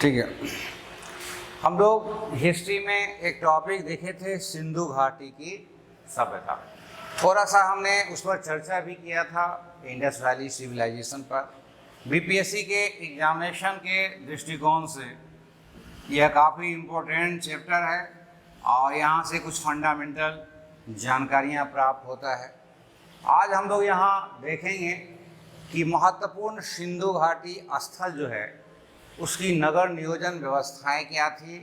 ठीक है। हम लोग हिस्ट्री में एक टॉपिक देखे थे, सिंधु घाटी की सभ्यता। थोड़ा सा हमने उस पर चर्चा भी किया था, इंडस वैली सिविलाइजेशन पर। बीपीएससी के एग्जामिनेशन के दृष्टिकोण से यह काफ़ी इम्पोर्टेंट चैप्टर है और यहाँ से कुछ फंडामेंटल जानकारियाँ प्राप्त होता है। आज हम लोग यहाँ देखेंगे कि महत्वपूर्ण सिंधु घाटी स्थल जो है उसकी नगर नियोजन व्यवस्थाएं क्या थी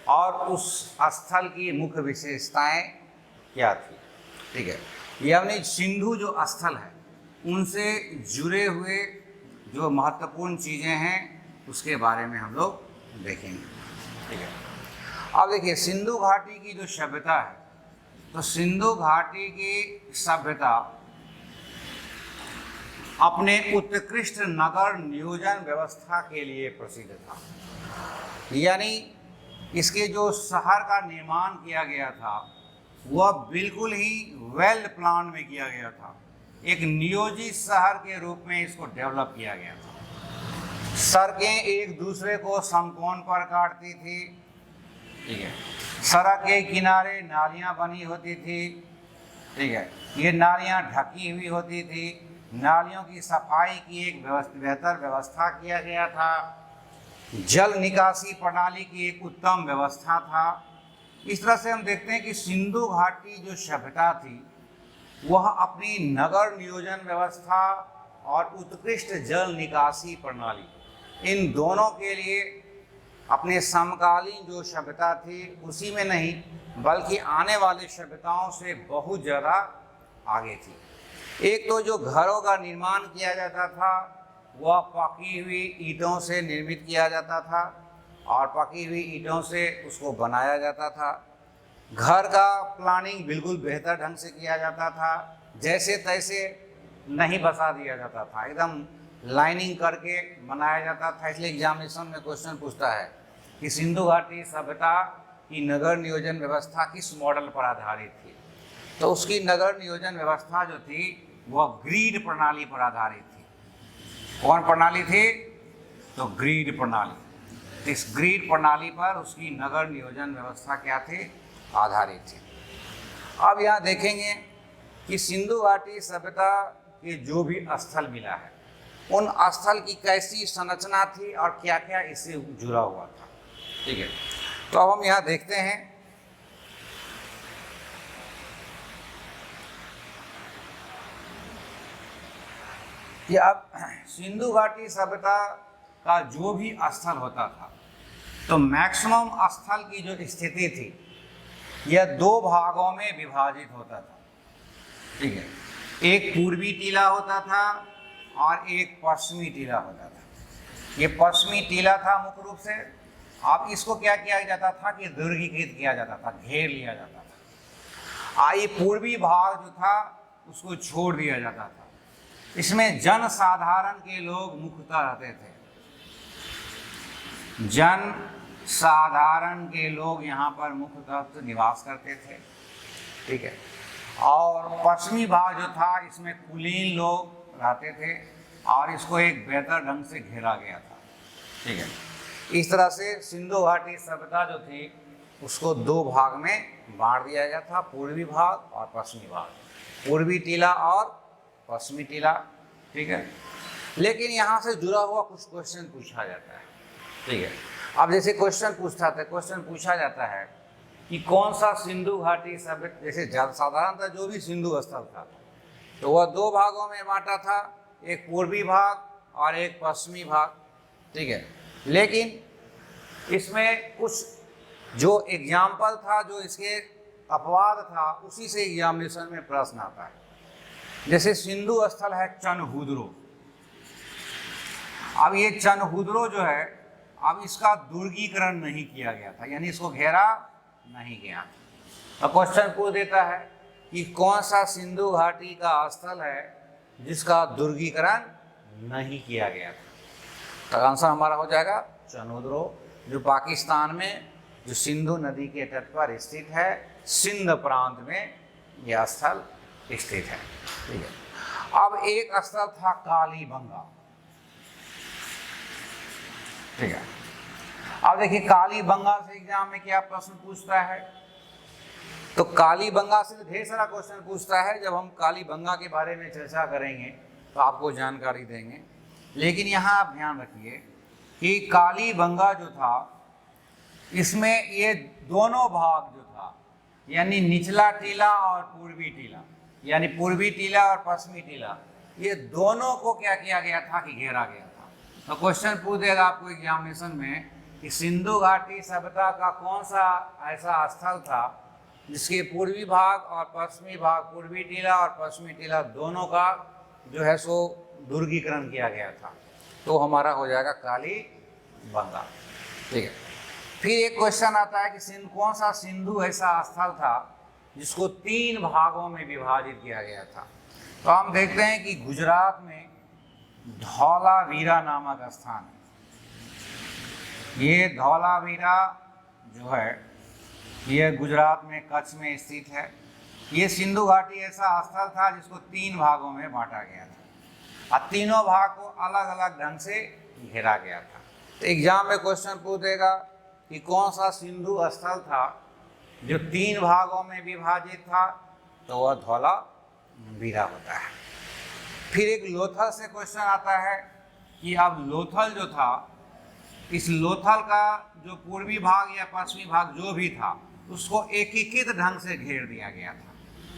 और उस स्थल की मुख्य विशेषताएं क्या थी। ठीक है, यानी सिंधु जो स्थल है उनसे जुड़े हुए जो महत्वपूर्ण चीज़ें हैं उसके बारे में हम लोग देखेंगे। ठीक है, अब देखिए सिंधु घाटी की जो सभ्यता है, तो सिंधु घाटी की सभ्यता अपने उत्कृष्ट नगर नियोजन व्यवस्था के लिए प्रसिद्ध था। यानी इसके जो शहर का निर्माण किया गया था वह बिल्कुल ही वेल प्लान में किया गया था। एक नियोजित शहर के रूप में इसको डेवलप किया गया था। सड़कें एक दूसरे को समकोण पर काटती थी। ठीक है, सड़क के किनारे नालियां बनी होती थी। ठीक है, ये नालियां ढकी हुई होती थी। नालियों की सफाई की एक बेहतर व्यवस्था किया गया था। जल निकासी प्रणाली की एक उत्तम व्यवस्था था। इस तरह से हम देखते हैं कि सिंधु घाटी जो सभ्यता थी वह अपनी नगर नियोजन व्यवस्था और उत्कृष्ट जल निकासी प्रणाली, इन दोनों के लिए अपने समकालीन जो सभ्यता थी उसी में नहीं बल्कि आने वाली सभ्यताओं से बहुत ज़्यादा आगे थी। एक तो जो घरों का निर्माण किया जाता था वह पकी हुई ईंटों से निर्मित किया जाता था और पकी हुई ईंटों से उसको बनाया जाता था। घर का प्लानिंग बिल्कुल बेहतर ढंग से किया जाता था, जैसे तैसे नहीं बसा दिया जाता था, एकदम लाइनिंग करके बनाया जाता था। इसलिए एग्जामिनेशन में क्वेश्चन पूछता है कि सिंधु घाटी सभ्यता की नगर नियोजन व्यवस्था किस मॉडल पर आधारित थी। तो उसकी नगर नियोजन व्यवस्था जो थी वह ग्रिड प्रणाली पर आधारित थी। कौन प्रणाली थी? तो ग्रिड प्रणाली। इस ग्रिड प्रणाली पर उसकी नगर नियोजन व्यवस्था क्या थी? आधारित थी। अब यहाँ देखेंगे कि सिंधु घाटी सभ्यता के जो भी स्थल मिला है उन स्थल की कैसी संरचना थी और क्या क्या इससे जुड़ा हुआ था। ठीक है, तो अब हम यहाँ देखते हैं कि अब सिंधु घाटी सभ्यता का जो भी स्थल होता था तो मैक्सिमम स्थल की जो स्थिति थी यह दो भागों में विभाजित होता था। ठीक है, एक पूर्वी टीला होता था और एक पश्चिमी टीला होता था। ये पश्चिमी टीला था मुख्य रूप से। अब इसको क्या किया जाता था कि दुर्गीकृत किया जाता था, घेर लिया जाता था। ये पूर्वी भाग जो था उसको छोड़ दिया जाता था। इसमें जन साधारण के लोग मुख्यतः रहते थे। जन साधारण के लोग यहाँ पर मुख्यतः निवास करते थे। ठीक है, और पश्चिमी भाग जो था इसमें कुलीन लोग रहते थे और इसको एक बेहतर ढंग से घेरा गया था। ठीक है, इस तरह से सिंधु घाटी सभ्यता जो थी उसको दो भाग में बांट दिया गया था, पूर्वी भाग और पश्चिमी भाग, पूर्वी टीला और पश्चिमी टीला। ठीक है, लेकिन यहाँ से जुड़ा हुआ कुछ क्वेश्चन पूछा जाता है। ठीक है, अब जैसे क्वेश्चन पूछा जाता है कि कौन सा सिंधु घाटी सभ्यता, जैसे साधारणतः जो भी सिंधु स्थल था तो वह दो भागों में बांटा था, एक पूर्वी भाग और एक पश्चिमी भाग। ठीक है, लेकिन इसमें कुछ जो एग्जाम्पल था, जो इसके अपवाद था, उसी से एग्जामिनेशन में प्रश्न आता है। जैसे सिंधु स्थल है चनहुद्रो। अब ये चनहुद्रो जो है, अब इसका दुर्गीकरण नहीं किया गया था, यानी इसको घेरा नहीं गया। तो क्वेश्चन पूछ देता है कि कौन सा सिंधु घाटी का स्थल है जिसका दुर्गीकरण नहीं किया गया था। तो आंसर हमारा हो जाएगा चनहुद्रो, जो पाकिस्तान में जो सिंधु नदी के तट पर स्थित है, सिंध प्रांत में यह स्थल स्थित है। ठीक है, अब एक स्थल था कालीबंगा। ठीक है, अब देखिए कालीबंगा से एग्जाम में क्या प्रश्न पूछता है, तो कालीबंगा से ढेर सारा क्वेश्चन पूछता है। जब हम कालीबंगा के बारे में चर्चा करेंगे तो आपको जानकारी देंगे, लेकिन यहाँ आप ध्यान रखिए कि कालीबंगा जो था इसमें ये दोनों भाग जो था, यानी निचला टीला और पूर्वी टीला, यानी पूर्वी टीला और पश्चिमी टीला, ये दोनों को क्या किया गया था कि घेरा गया था। तो क्वेश्चन पूछ देगा आपको एग्जामिनेशन में कि सिंधु घाटी सभ्यता का कौन सा ऐसा स्थल था जिसके पूर्वी भाग और पश्चिमी भाग, पूर्वी टीला और पश्चिमी टीला दोनों का जो है सो दुर्गीकरण किया गया था। तो हमारा हो जाएगा कालीबंगा। ठीक है, फिर एक क्वेश्चन आता है कि कौन सा सिंधु ऐसा स्थल था जिसको 3 भागों में विभाजित किया गया था। तो हम देखते हैं कि गुजरात में धौलावीरा नामक स्थान है। ये धौलावीरा जो है ये गुजरात में कच्छ में स्थित है। ये सिंधु घाटी ऐसा स्थल था जिसको 3 भागों में बांटा गया था और तीनों भाग को अलग अलग ढंग से घेरा गया था। तो एग्जाम में क्वेश्चन पूछेगा कि कौन सा सिंधु स्थल था जो 3 भागों में विभाजित था, तो वह धौलावीरा होता है। फिर एक लोथल से क्वेश्चन आता है कि अब लोथल जो था, इस लोथल का जो पूर्वी भाग या पश्चिमी भाग जो भी था उसको एकीकृत ढंग से घेर दिया गया था,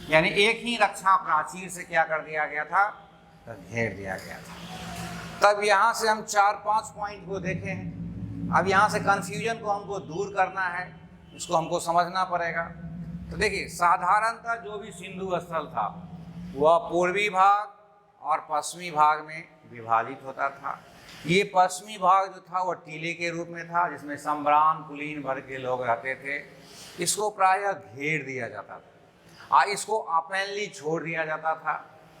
यानी एक ही रक्षा प्राचीर से क्या कर दिया गया था, तो घेर दिया गया था। तब यहाँ से हम 4-5 पॉइंट को देखे हैं। अब यहाँ से कन्फ्यूजन को हमको दूर करना है, इसको हमको समझना पड़ेगा। तो देखिए साधारणतः जो भी सिंधु स्थल था वह पूर्वी भाग और पश्चिमी भाग में विभाजित होता था। ये पश्चिमी भाग जो था वह टीले के रूप में था जिसमें सम्भ्रांत कुलीन वर्ग के लोग रहते थे। इसको प्रायः घेर दिया जाता था और इसको ओपनली छोड़ दिया जाता था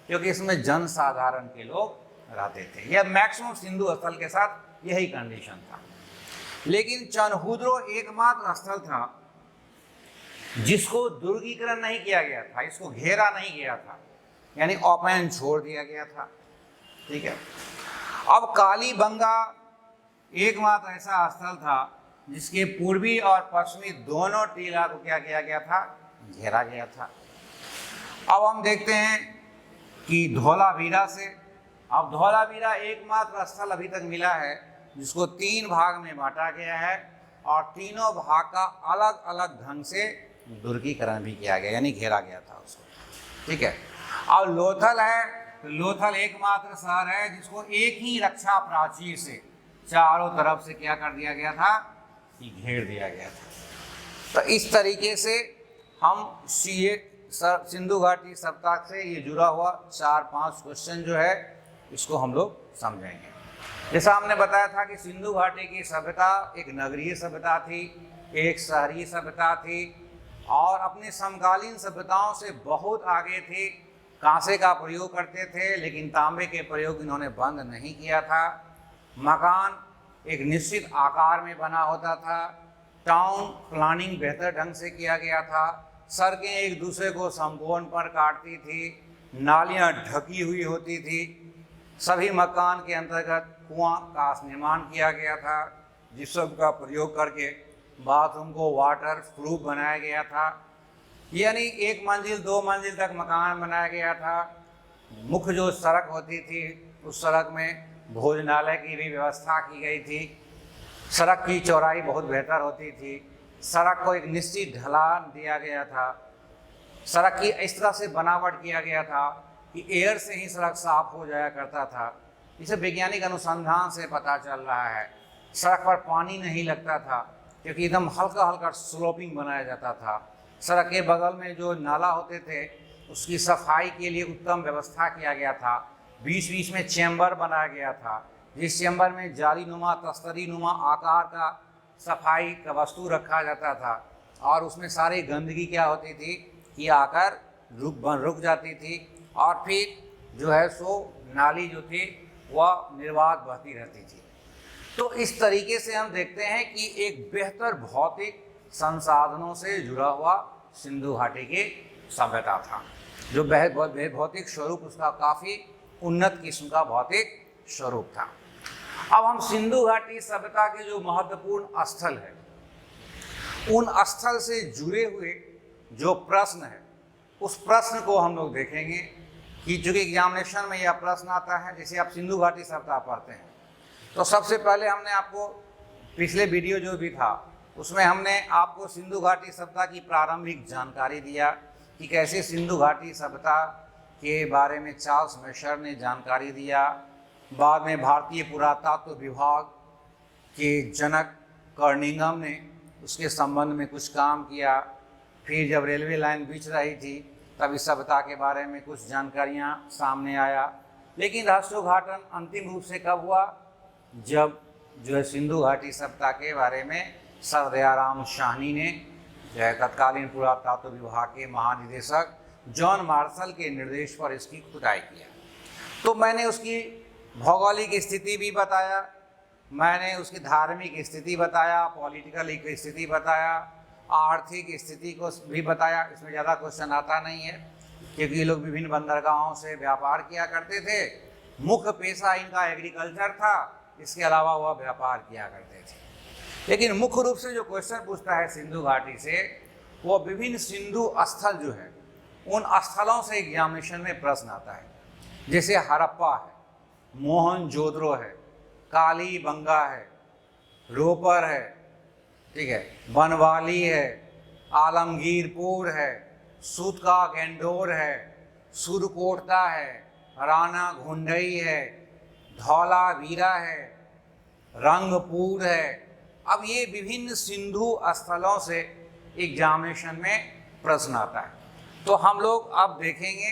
क्योंकि इसमें जनसाधारण के लोग रहते थे। यह मैक्सिमम सिंधु स्थल के साथ यही कंडीशन था। लेकिन चनहुद्रो एकमात्र स्थल था जिसको दुर्गीकरण नहीं किया गया था, इसको घेरा नहीं गया था, यानी ओपन छोड़ दिया गया था। ठीक है, अब कालीबंगा एकमात्र ऐसा स्थल था जिसके पूर्वी और पश्चिमी दोनों टीला को क्या किया गया था, घेरा गया था। अब हम देखते हैं कि धौलावीरा से, अब धौलावीरा एकमात्र स्थल अभी तक मिला है जिसको 3 भाग में बांटा गया है और तीनों भाग का अलग अलग ढंग से दुर्गीकरण भी किया गया, यानी घेरा गया था उसको। ठीक है, अब लोथल है, तो लोथल एकमात्र शहर है जिसको एक ही रक्षा प्राचीर से चारों तरफ से क्या कर दिया गया था, कि घेर दिया गया था। तो इस तरीके से हम सिंधु घाटी सप्ताह से ये जुड़ा हुआ 4-5 क्वेश्चन जो है इसको हम लोग समझेंगे। जैसा हमने बताया था कि सिंधु घाटी की सभ्यता एक नगरीय सभ्यता थी, एक शहरी सभ्यता थी और अपने समकालीन सभ्यताओं से बहुत आगे थी। कांसे का प्रयोग करते थे लेकिन तांबे के प्रयोग इन्होंने बंद नहीं किया था। मकान एक निश्चित आकार में बना होता था। टाउन प्लानिंग बेहतर ढंग से किया गया था। सड़कें एक दूसरे को समकोण पर काटती थी। नालियां ढकी हुई होती थी। सभी मकान के अंतर्गत कुआं का निर्माण किया गया था जिस सब का प्रयोग करके बाथरूम को वाटर प्रूफ बनाया गया था। यानी 1 मंजिल 2 मंजिल तक मकान बनाया गया था। मुख्य जो सड़क होती थी उस सड़क में भोजनालय की भी व्यवस्था की गई थी। सड़क की चौड़ाई बहुत बेहतर होती थी। सड़क को एक निश्चित ढलान दिया गया था। सड़क की इस तरह से बनावट किया गया था कि एयर से ही सड़क साफ हो जाया करता था। इसे वैज्ञानिक अनुसंधान से पता चल रहा है। सड़क पर पानी नहीं लगता था क्योंकि एकदम हल्का हल्का स्लोपिंग बनाया जाता था। सड़क के बगल में जो नाला होते थे उसकी सफाई के लिए उत्तम व्यवस्था किया गया था। बीच बीच में चैम्बर बनाया गया था जिस चैम्बर में जाली नुमा तस्तरी नुमा आकार का सफाई का वस्तु रखा जाता था और उसमें सारी गंदगी क्या होती थी कि आकर रुक जाती थी और फिर जो है सो नाली जो थी वह निर्बाध बहती रहती थी। तो इस तरीके से हम देखते हैं कि एक बेहतर भौतिक संसाधनों से जुड़ा हुआ सिंधु घाटी की सभ्यता था, जो भौतिक स्वरूप उसका काफ़ी उन्नत किस्म का भौतिक स्वरूप था। अब हम सिंधु घाटी सभ्यता के जो महत्वपूर्ण स्थल है, उन स्थल से जुड़े हुए जो प्रश्न है, उस प्रश्न को हम लोग देखेंगे कि चूंकि एग्जामिनेशन में यह प्रश्न आता है, जैसे आप सिंधु घाटी सभ्यता पढ़ते हैं तो सबसे पहले हमने आपको पिछले वीडियो जो भी था उसमें हमने आपको सिंधु घाटी सभ्यता की प्रारंभिक जानकारी दिया कि कैसे सिंधु घाटी सभ्यता के बारे में चार्ल्स मैशर ने जानकारी दिया। बाद में भारतीय पुरातत्व विभाग के जनक कर्निंघम ने उसके संबंध में कुछ काम किया। फिर जब रेलवे लाइन बिछ रही थी तब इस सभ्यता के बारे में कुछ जानकारियाँ सामने आया। लेकिन रहस्योद्घाटन अंतिम रूप से कब हुआ? जब जो है सिंधु घाटी सभ्यता के बारे में सर दयाराम साहनी ने जो है तत्कालीन पुरातत्व विभाग के महानिदेशक जॉन मार्शल के निर्देश पर इसकी खुदाई किया। तो मैंने उसकी भौगोलिक स्थिति भी बताया, मैंने उसकी धार्मिक स्थिति बताया, पॉलिटिकल स्थिति बताया, आर्थिक स्थिति को भी बताया। इसमें ज़्यादा क्वेश्चन आता नहीं है क्योंकि ये लोग विभिन्न बंदरगाहों से व्यापार किया करते थे। मुख्य पेशा इनका एग्रीकल्चर था, इसके अलावा वह व्यापार किया करते थे। लेकिन मुख्य रूप से जो क्वेश्चन पूछता है सिंधु घाटी से, वो विभिन्न सिंधु स्थल जो है उन स्थलों से एग्जामिनेशन में प्रश्न आता है। जैसे हड़प्पा है, मोहनजोदड़ो है, कालीबंगा है, रोपर है, ठीक है, बनवाली है, आलमगीरपुर है, सूतका गेंडोर है, सुरकोटता है, राणा घुंडई है, धौलावीरा है, रंगपुर है। अब ये विभिन्न सिंधु स्थलों से एग्जामिनेशन में प्रश्न आता है। तो हम लोग अब देखेंगे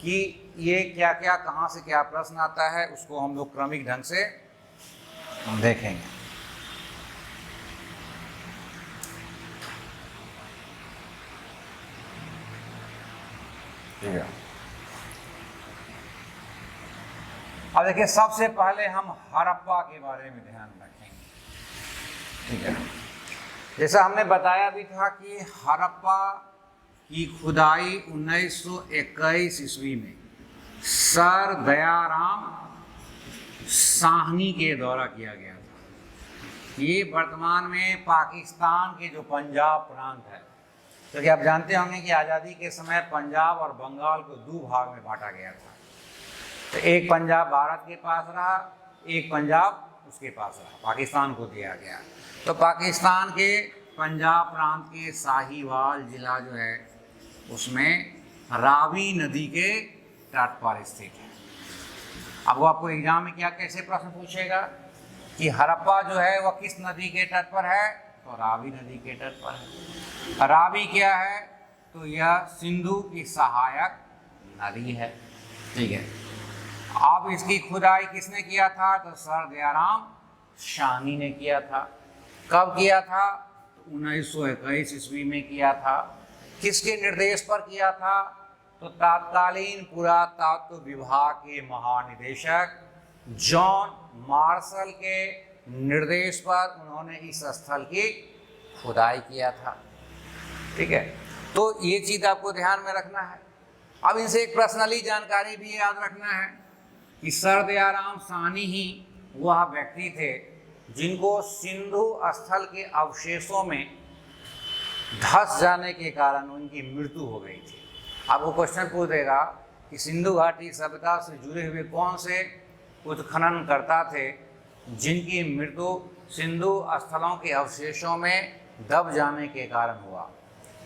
कि ये क्या क्या कहाँ से क्या प्रश्न आता है, उसको हम लोग क्रमिक ढंग से देखेंगे। ठीक है, अब देखिए सबसे पहले हम हड़प्पा के बारे में ध्यान रखेंगे। ठीक है, जैसा हमने बताया भी था कि हड़प्पा की खुदाई 1921 ईस्वी में सर दयाराम साहनी के द्वारा किया गया था। ये वर्तमान में पाकिस्तान के जो पंजाब प्रांत है, क्योंकि आप जानते होंगे कि आज़ादी के समय पंजाब और बंगाल को दो भाग में बांटा गया था। तो एक पंजाब भारत के पास रहा, एक पंजाब उसके पास रहा, पाकिस्तान को दिया गया। तो पाकिस्तान के पंजाब प्रांत के साहिवाल जिला जो है उसमें रावी नदी के तट पर स्थित है। अब वो आपको एग्जाम में क्या कैसे प्रश्न पूछेगा कि हड़प्पा जो है वह किस नदी के तट पर है, तो रावी नदी के तट पर है। रावी क्या है, तो यह सिंधु की सहायक नदी है। ठीक है, अब इसकी खुदाई किसने किया था, तो सर दयाराम साहनी ने किया था। कब किया था, तो 1921 ईस्वी में किया था। किसके निर्देश पर किया था, तो तत्कालीन पुरातत्व विभाग के महानिदेशक जॉन मार्शल के निर्देश पर उन्होंने इस स्थल की खुदाई किया था। ठीक है, तो ये चीज़ आपको ध्यान में रखना है। अब इनसे एक पर्सनली जानकारी भी याद रखना है कि सर दयाराम साहनी ही वह व्यक्ति थे जिनको सिंधु स्थल के अवशेषों में धंस जाने के कारण उनकी मृत्यु हो गई थी। आपको क्वेश्चन पूछ देगा कि सिंधु घाटी सभ्यता से जुड़े हुए कौन से उत्खननकर्ता थे जिनकी मृत्यु सिंधु स्थलों के अवशेषों में दब जाने के कारण हुआ,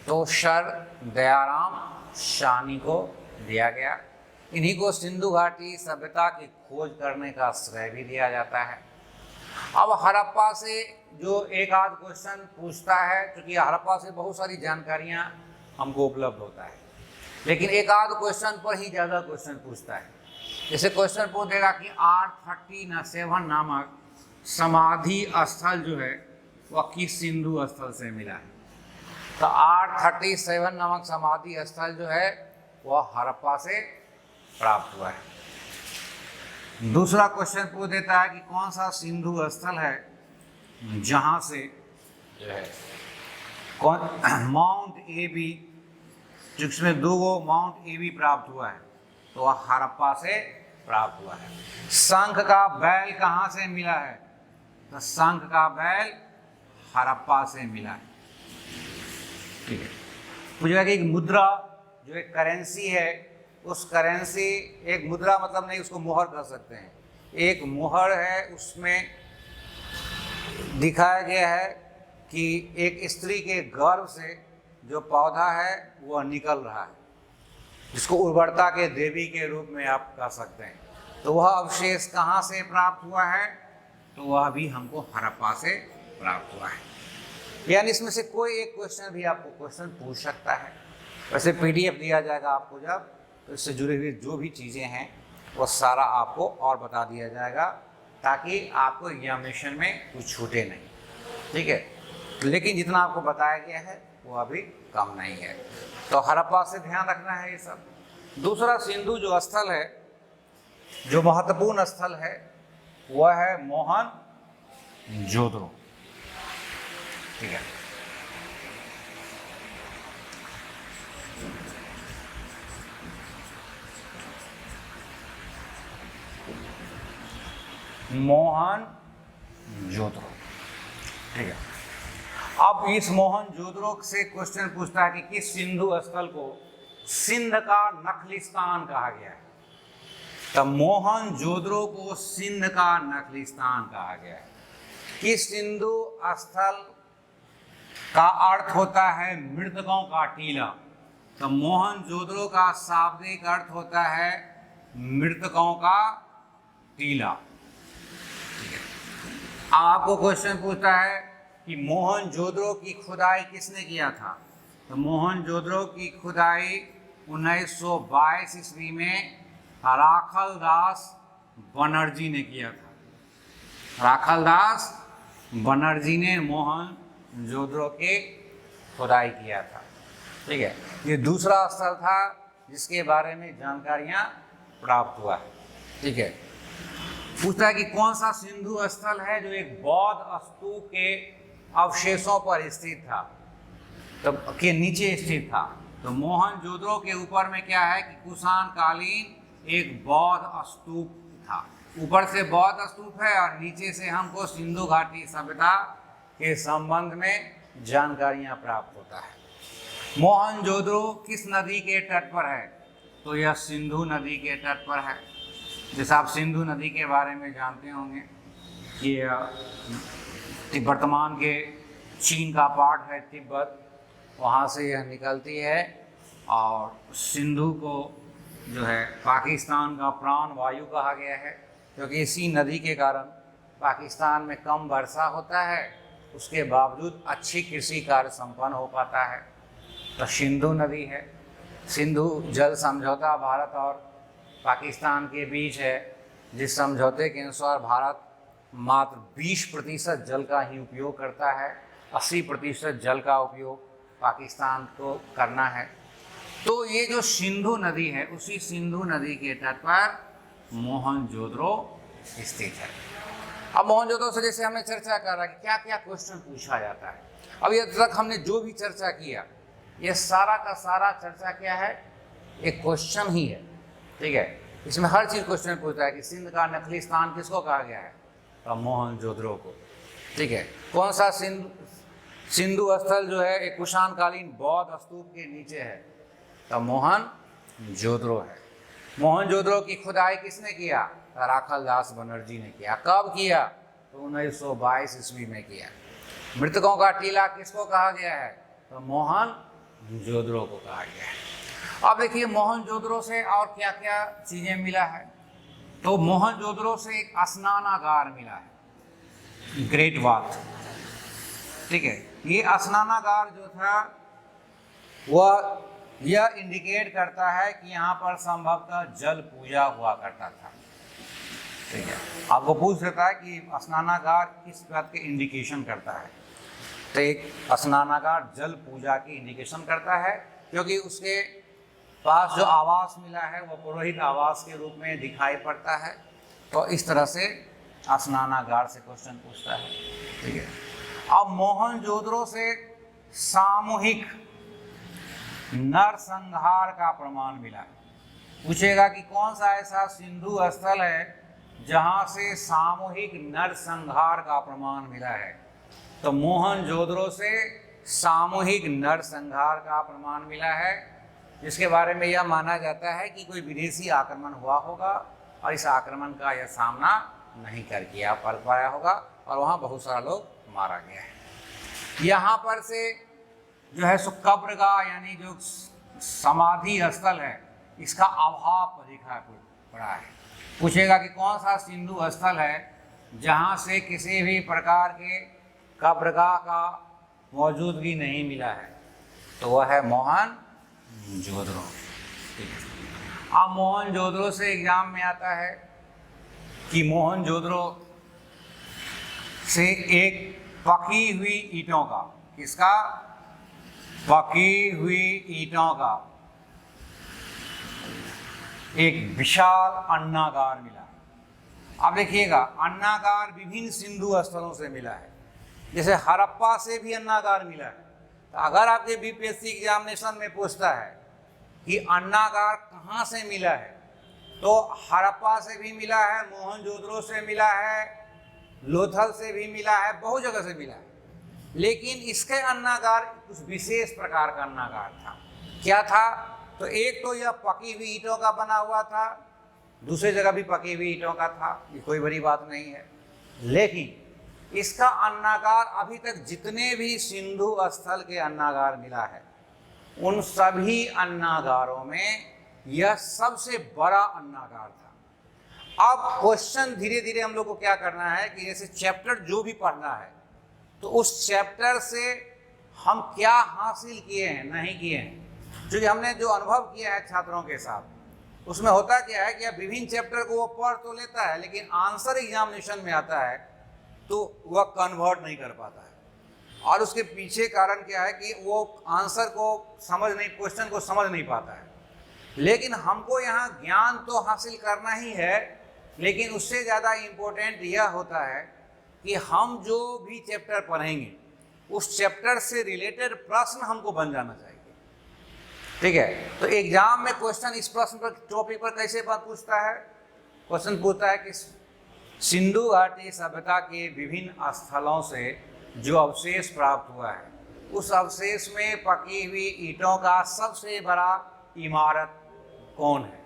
तो सर दयाराम साहनी को दिया गया। इन्हीं को सिंधु घाटी सभ्यता की खोज करने का श्रेय भी दिया जाता है। अब हड़प्पा से जो एक आध क्वेश्चन पूछता है, क्योंकि हड़प्पा से बहुत सारी जानकारियां हमको उपलब्ध होता है, लेकिन एक आध क्वेश्चन पर ही ज़्यादा क्वेश्चन पूछता है। जैसे क्वेश्चन पूछ देगा कि R37 नामक समाधि स्थल जो है वह किस सिंधु स्थल से मिला है, तो R37 नामक समाधि स्थल जो है वह हड़प्पा से प्राप्त हुआ है। दूसरा क्वेश्चन पूछ देता है कि कौन सा सिंधु स्थल है जहाँ से जो है माउंट एबी, जिसमें 2 माउंट एबी प्राप्त हुआ है, तो वह हड़प्पा से प्राप्त हुआ है। शंख का बैल कहाँ से मिला है? तो शंख का बैल हड़प्पा से मिला है। ठीक है। पूछा कि एक मुद्रा जो एक करेंसी है, उस करेंसी, एक मुद्रा मतलब नहीं, उसको मोहर कर सकते हैं, एक मोहर है, उसमें दिखाया गया है कि एक स्त्री के गर्भ से जो पौधा है वह निकल रहा है, जिसको उर्वरता के देवी के रूप में आप कह सकते हैं। तो वह अवशेष कहाँ से प्राप्त हुआ है? तो वह भी हमको हड़प्पा से प्राप्त हुआ है। यानी इसमें से कोई एक क्वेश्चन भी आपको क्वेश्चन पूछ सकता है। वैसे पीडीएफ दिया जाएगा आपको जब, तो इससे जुड़ी हुई जो भी चीज़ें हैं वो सारा आपको और बता दिया जाएगा, ताकि आपको एग्जामिनेशन में कुछ छूटे नहीं। ठीक है। लेकिन जितना आपको बताया गया है वो अभी कम नहीं है। तो हड़प्पा से ध्यान रखना है ये सब। दूसरा सिंधु जो स्थल है, जो महत्वपूर्ण स्थल है, वह है मोहनजोदड़ो। ठीक है। मोहनजोदड़ो। ठीक है। अब इस मोहनजोदड़ो से क्वेश्चन पूछता है कि किस सिंधु स्थल को सिंध का नखलिस्तान कहा गया है? तो मोहनजोदड़ो को सिंध का नखलिस्तान कहा गया है। किस सिंधु स्थल का अर्थ होता है मृतकों का टीला? तो मोहनजोदड़ो का शाब्दिक अर्थ होता है मृतकों का टीला। आपको क्वेश्चन पूछता है कि मोहनजोदड़ो की खुदाई किसने किया था? तो मोहनजोदड़ो की खुदाई 1922 ईस्वी में राखलदास बनर्जी ने किया था। राखलदास बनर्जी ने मोहनजोदड़ो की खुदाई किया था। ठीक है। ये दूसरा स्थल था जिसके बारे में जानकारियां प्राप्त हुआ है। ठीक है। पूछता है कि कौन सा सिंधु स्थल है जो एक बौद्ध स्तूप के अवशेषों पर स्थित था, तो के नीचे स्थित था। तो मोहनजोदड़ो के ऊपर में क्या है कि कुषाण कालीन एक बौद्ध स्तूप था। ऊपर से बौद्ध स्तूप है और नीचे से हमको सिंधु घाटी सभ्यता के संबंध में जानकारियां प्राप्त होता है। मोहनजोदड़ो किस नदी के तट पर है? तो यह सिंधु नदी के तट पर है। जैसे आप सिंधु नदी के बारे में जानते होंगे कि वर्तमान के चीन का पार्ट है तिब्बत, वहाँ से यह निकलती है और सिंधु को जो है पाकिस्तान का प्राण वायु कहा गया है, क्योंकि इसी नदी के कारण पाकिस्तान में कम वर्षा होता है, उसके बावजूद अच्छी कृषि कार्य संपन्न हो पाता है। तो सिंधु नदी है। सिंधु जल समझौता भारत और पाकिस्तान के बीच है, जिस समझौते के अनुसार भारत मात्र 20% जल का ही उपयोग करता है, 80% जल का उपयोग पाकिस्तान को करना है। तो ये जो सिंधु नदी है, उसी सिंधु नदी के तट पर मोहनजोदड़ो स्थित है। अब मोहनजोदड़ो से जैसे हमने चर्चा कर रहा कि क्या क्या क्वेश्चन पूछा जाता है। अब ये तक हमने जो भी चर्चा किया, ये सारा का सारा चर्चा क्या है? एक क्वेश्चन ही है। ठीक है। इसमें हर चीज़ क्वेश्चन पूछता है कि सिंध का नखलिस्तान किसको कहा गया है? तो मोहनजोदड़ो को। ठीक है। कौन सा सिंधु स्थल जो है एक कुषाणकालीन बौद्ध स्तूप के नीचे है? तो मोहनजोदड़ो है। मोहनजोदड़ो की खुदाई किसने किया? तो राखलदास बनर्जी ने किया। कब किया? तो 1922 ईस्वी में किया। मृतकों का टीला किसको कहा गया है? तो मोहनजोदड़ो को कहा गया है। अब देखिए मोहनजोदड़ो से और क्या क्या चीज़ें मिला है। तो मोहनजोदड़ो से एक स्नानागार मिला है, ग्रेट बाथ। ठीक है। ये स्नानागार जो था वह यह इंडिकेट करता है कि यहाँ पर संभवतः जल पूजा हुआ करता था। ठीक है। आपको पूछ सकता है कि स्नानागार किस बात के इंडिकेशन करता है? तो एक स्नानागार जल पूजा की इंडिकेशन करता है, क्योंकि उसके पास जो आवास मिला है वो पुरोहित आवास के रूप में दिखाई पड़ता है। तो इस तरह से स्नानागार से क्वेश्चन पूछता है। ठीक है। अब मोहनजोदड़ो से सामूहिक नरसंहार का प्रमाण मिला है। पूछेगा कि कौन सा ऐसा सिंधु स्थल है जहां से सामूहिक नरसंहार का प्रमाण मिला है। तो मोहनजोदड़ो से सामूहिक नरसंहार का प्रमाण मिला है, जिसके बारे में यह माना जाता है कि कोई विदेशी आक्रमण हुआ होगा और इस आक्रमण का यह सामना नहीं कर पाया होगा और वहाँ बहुत सारा लोग मारा गया है। यहाँ पर से जो है सो कब्रगाह यानी जो समाधि स्थल है इसका अभाव दिखा पड़ा है। पूछेगा कि कौन सा सिंधु स्थल है जहाँ से किसी भी प्रकार के कब्रगाह का मौजूदगी नहीं मिला है, तो वह है मोहनजोदड़ो। अब मोहनजोदड़ो से एग्जाम में आता है कि मोहनजोदड़ो से एक पकी हुई ईंटों का, किसका, पकी हुई ईंटों का एक विशाल अन्नागार मिला। अब देखिएगा, अन्नागार विभिन्न सिंधु स्थलों से मिला है, जैसे हड़प्पा से भी अन्नागार मिला है। तो अगर आपके बीपीएससी एग्जामिनेशन में पूछता है कि अन्नागार कहाँ से मिला है, तो हड़प्पा से भी मिला है, मोहनजोदड़ो से मिला है, लोथल से भी मिला है, बहुत जगह से मिला है। लेकिन इसके अन्नागार कुछ विशेष प्रकार का अन्नागार था। क्या था? तो एक तो यह पकी हुई ईंटों का बना हुआ था, दूसरी जगह भी पकी हुई ईंटों का था, ये कोई बड़ी बात नहीं है। लेकिन इसका अन्नागार अभी तक जितने भी सिंधु स्थल के अन्नागार मिला है उन सभी अन्नागारों में यह सबसे बड़ा अन्नागार था। अब क्वेश्चन धीरे धीरे हम लोग को क्या करना है कि जैसे चैप्टर जो भी पढ़ना है तो उस चैप्टर से हम क्या हासिल किए हैं, नहीं किए हैं। क्योंकि हमने जो अनुभव किया है छात्रों के साथ, उसमें होता क्या है कि अब विभिन्न चैप्टर को वो पढ़ तो लेता है, लेकिन आंसर एग्जामिनेशन में आता है तो वह कन्वर्ट नहीं कर पाता है। और उसके पीछे कारण क्या है कि वो आंसर को समझ नहीं, क्वेश्चन को समझ नहीं पाता है। लेकिन हमको यहाँ ज्ञान तो हासिल करना ही है, लेकिन उससे ज़्यादा इम्पोर्टेंट यह होता है कि हम जो भी चैप्टर पढ़ेंगे उस चैप्टर से रिलेटेड प्रश्न हमको बन जाना चाहिए। ठीक है, तो एग्जाम में क्वेश्चन इस प्रश्न पर, टॉपिक पर कैसे बात पूछता है? क्वेश्चन पूछता है कि सिंधु घाटी सभ्यता के विभिन्न स्थलों से जो अवशेष प्राप्त हुआ है उस अवशेष में पकी हुई ईंटों का सबसे बड़ा इमारत कौन है?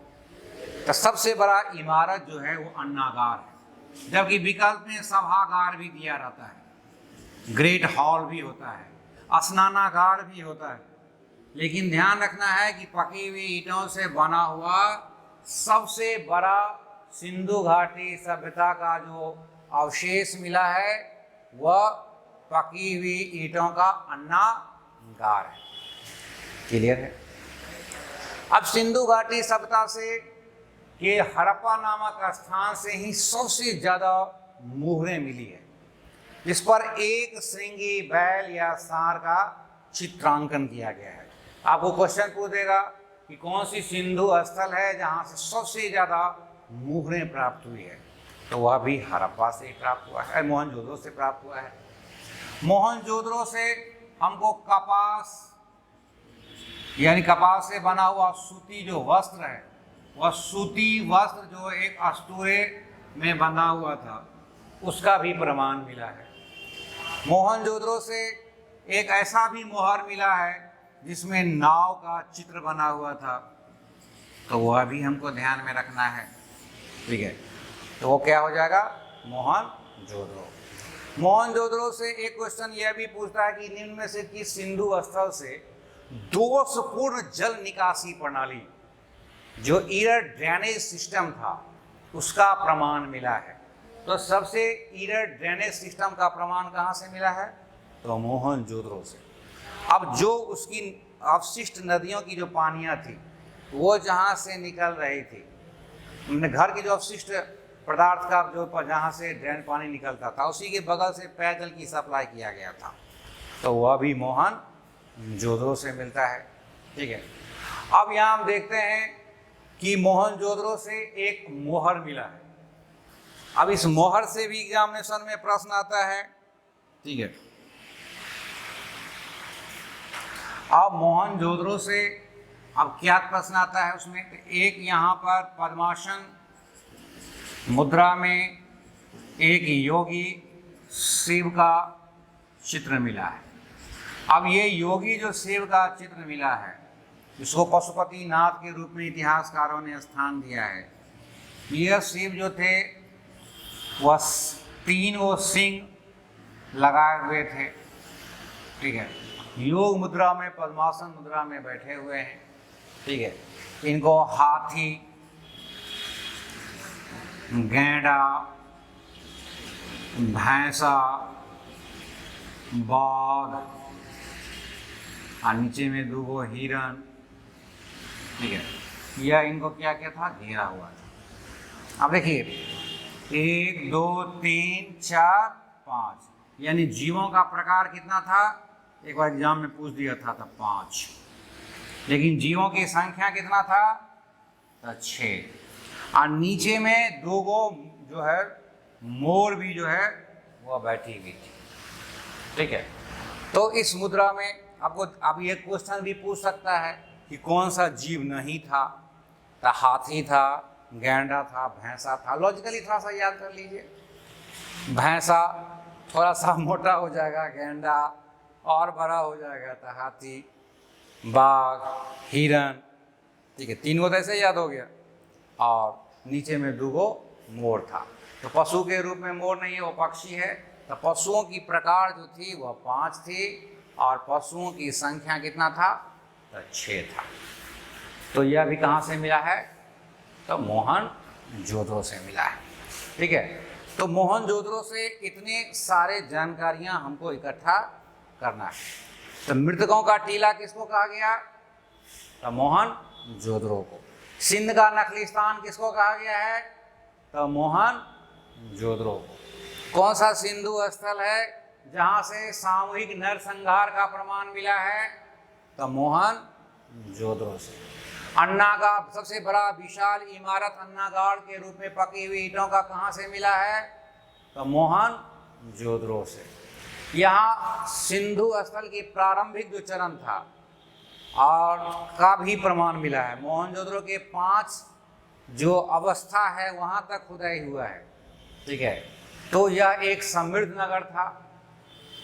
तो सबसे बड़ा इमारत जो है वो अन्नागार है, जबकि विकल्प में सभागार भी दिया रहता है, ग्रेट हॉल भी होता है, स्नानागार भी होता है। लेकिन ध्यान रखना है कि पकी हुई ईंटों से बना हुआ सबसे बड़ा सिंधु घाटी सभ्यता का जो अवशेष मिला है वह पकी हुई ईंटों का अन्नागार है। क्लियर है? अब सिंधु घाटी सभ्यता से के हड़प्पा नामक स्थान से ही सबसे ज़्यादा मुहरें मिली है, जिस पर एक श्रृंगी बैल या सांड का चित्रांकन किया गया है। आपको क्वेश्चन पूछेगा कि कौन सी सिंधु स्थल है जहाँ से सबसे ज़्यादा मुहरें प्राप्त हुई है, तो वह भी हड़प्पा से प्राप्त हुआ है, मोहनजोदड़ो से प्राप्त हुआ है। मोहनजोदड़ो से हमको कपास यानी कपास से बना हुआ सूती जो वस्त्र है, वह सूती वस्त्र जो एक अस्तूरे में बंधा हुआ था उसका भी प्रमाण मिला है। मोहनजोदड़ो से एक ऐसा भी मोहर मिला है जिसमें नाव का चित्र बना हुआ था, तो वह भी हमको ध्यान में रखना है। ठीक है, तो वो क्या हो जाएगा? मोहनजोदड़ो। मोहनजोदड़ो से एक क्वेश्चन यह भी पूछता है कि निम्न में से किस सिंधु स्थल से दोषपूर्ण जल निकासी प्रणाली जो ईरर ड्रेनेज सिस्टम था उसका प्रमाण मिला है। तो सबसे ईरर ड्रेनेज सिस्टम का प्रमाण कहाँ से मिला है? तो मोहनजोदड़ो से। अब जो उसकी अवशिष्ट नदियों की जो पानियाँ थी वो जहाँ से निकल रही थी, घर की जो अवशिष्ट पदार्थ का जो जहाँ से ड्रेन पानी निकलता था उसी के बगल से पेयजल की सप्लाई किया गया था, तो वह भी मोहनजोदड़ो से मिलता है। ठीक है, अब यहाँ हम देखते हैं कि मोहनजोदड़ो से एक मोहर मिला है। अब इस मोहर से भी एग्जामिनेशन में प्रश्न आता है। ठीक है, अब मोहनजोदड़ो से अब क्या प्रश्न आता है उसमें? तो एक यहाँ पर पद्मासन मुद्रा में एक योगी शिव का चित्र मिला है। अब ये योगी जो शिव का चित्र मिला है, इसको पशुपति नाथ के रूप में इतिहासकारों ने स्थान दिया है। यह शिव जो थे वह 3 वो सिंह लगाए हुए थे, ठीक है, योग मुद्रा में, पद्मासन मुद्रा में बैठे हुए हैं, ठीक है। इनको हाथी, गैंडा, भैंसा, बाघ और नीचे में 2 हिरन, ठीक है, यह इनको क्या क्या था, घेरा हुआ था। अब देखिए 1 2 3 4 5, यानी जीवों का प्रकार कितना था? एक बार एग्जाम में पूछ दिया था तब 5, लेकिन जीवों की संख्या कितना था? तो 6। और नीचे में 2 गो जो है मोर भी जो है वह बैठी हुई थी, ठीक है। तो इस मुद्रा में आपको अब ये क्वेश्चन भी पूछ सकता है कि कौन सा जीव नहीं था? तो हाथी था, गैंडा था, भैंसा था। लॉजिकली थोड़ा सा याद कर लीजिए, भैंसा थोड़ा सा मोटा हो जाएगा, गैंडा और बड़ा हो जाएगा, तो हाथी, बाघ, हिरन, ठीक है, 3 गो तो ऐसे याद हो गया। और नीचे में 2 गो मोर था। तो पशु के रूप में मोर नहीं है, वो पक्षी है। तो पशुओं की प्रकार जो थी वह 5 थी और पशुओं की संख्या कितना था? तो 6 था। तो यह भी कहाँ से मिला है? तो मोहनजोदड़ो से मिला है, ठीक है। तो मोहनजोदड़ो से इतने सारे जानकारियां हमको इकट्ठा करना है। तो मृतकों का टीला किसको कहा गया? तो मोहनजोदड़ो को। सिंध का नखलिस्तान किसको कहा गया है? तो मोहनजोदड़ो को। कौन सा सिंधु स्थल है जहां से सामूहिक नरसंहार का प्रमाण मिला है? तो मोहनजोदड़ो से। अन्ना का सबसे बड़ा विशाल इमारत अन्नागाड़ के रूप में पकी हुई ईंटों का कहां से मिला है? तो मोहनजोदड़ो से। यहाँ सिंधु स्थल की प्रारंभिक जो चरण था और का भी प्रमाण मिला है। मोहनजोदड़ो के 5 जो अवस्था है वहां तक खुदाई हुआ है, ठीक है। तो यह एक समृद्ध नगर था।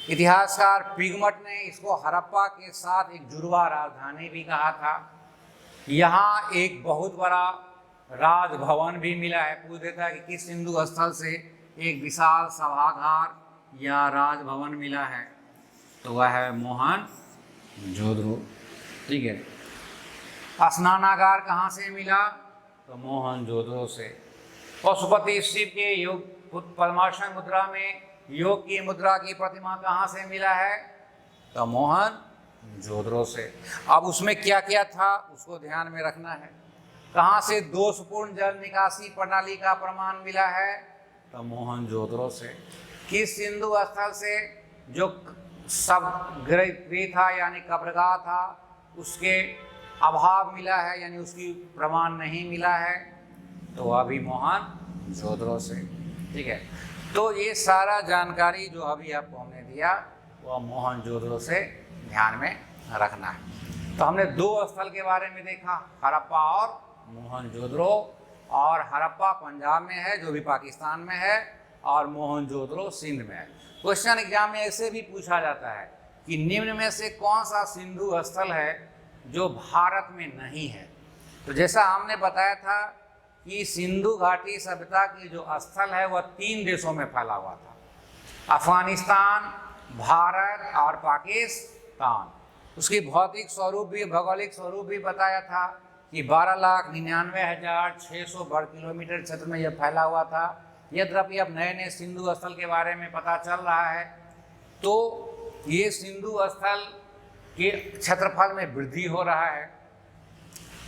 इतिहासकार पिगमट ने इसको हड़प्पा के साथ एक जुड़वा राजधानी भी कहा था। यहाँ एक बहुत बड़ा राजभवन भी मिला है। पूछ देता है कि किस सिंधु स्थल से एक विशाल सभागार या राजभवन मिला है? तो वह है मोहनजोदड़ो, ठीक है। स्नानागार कहाँ से मिला? तो मोहनजोदड़ो से। पशुपति शिव के योग पद्मासन मुद्रा में योग की मुद्रा की प्रतिमा कहाँ से मिला है? तो मोहनजोदड़ो से। अब उसमें क्या क्या था उसको ध्यान में रखना है। कहाँ से दोषपूर्ण जल निकासी प्रणाली का प्रमाण मिला है? तो मोहनजोदड़ो से। किस सिंधु स्थल से जो सब गृह था यानी कब्रगाह था उसके अभाव मिला है, यानी उसकी प्रमाण नहीं मिला है? तो अभी मोहनजोदड़ो से, ठीक है। तो ये सारा जानकारी जो अभी आपको हमने दिया वह मोहनजोदड़ो से ध्यान में रखना है। तो हमने 2 स्थल के बारे में देखा, हड़प्पा और मोहनजोदड़ो। और हड़प्पा पंजाब में है जो भी पाकिस्तान में है, और मोहनजोदड़ो सिंध में है। क्वेश्चन एग्जाम में ऐसे भी पूछा जाता है कि निम्न में से कौन सा सिंधु स्थल है जो भारत में नहीं है? तो जैसा हमने बताया था कि सिंधु घाटी सभ्यता की जो स्थल है वह 3 देशों में फैला हुआ था, अफगानिस्तान, भारत और पाकिस्तान। उसकी भौतिक स्वरूप भी, भौगोलिक स्वरूप भी बताया था कि 12,99,600 वर्ग किलोमीटर क्षेत्र में यह फैला हुआ था। यद्यपि अब नए नए सिंधु स्थल के बारे में पता चल रहा है, तो ये सिंधु स्थल के क्षेत्रफल में वृद्धि हो रहा है।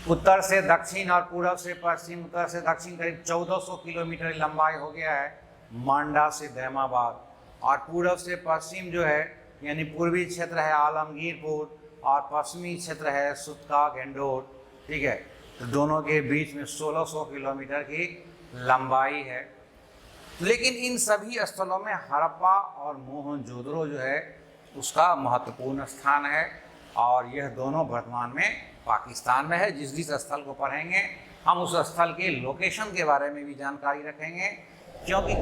उत्तर से दक्षिण और पूर्व से पश्चिम, उत्तर से दक्षिण करीब 1400 किलोमीटर लंबाई हो गया है मांडा से दैमाबाद, और पूर्व से पश्चिम जो है यानी पूर्वी क्षेत्र है आलमगीरपुर और पश्चिमी क्षेत्र है सुतका गेंडोर, ठीक है। तो दोनों के बीच में 1600 किलोमीटर की लंबाई है। लेकिन इन सभी स्थलों में हड़प्पा और मोहनजोदड़ो जो है उसका महत्वपूर्ण स्थान है, और यह दोनों वर्तमान में पाकिस्तान में है। जिस जिस स्थल को पढ़ेंगे हम उस स्थल के लोकेशन के बारे में भी जानकारी रखेंगे, क्योंकि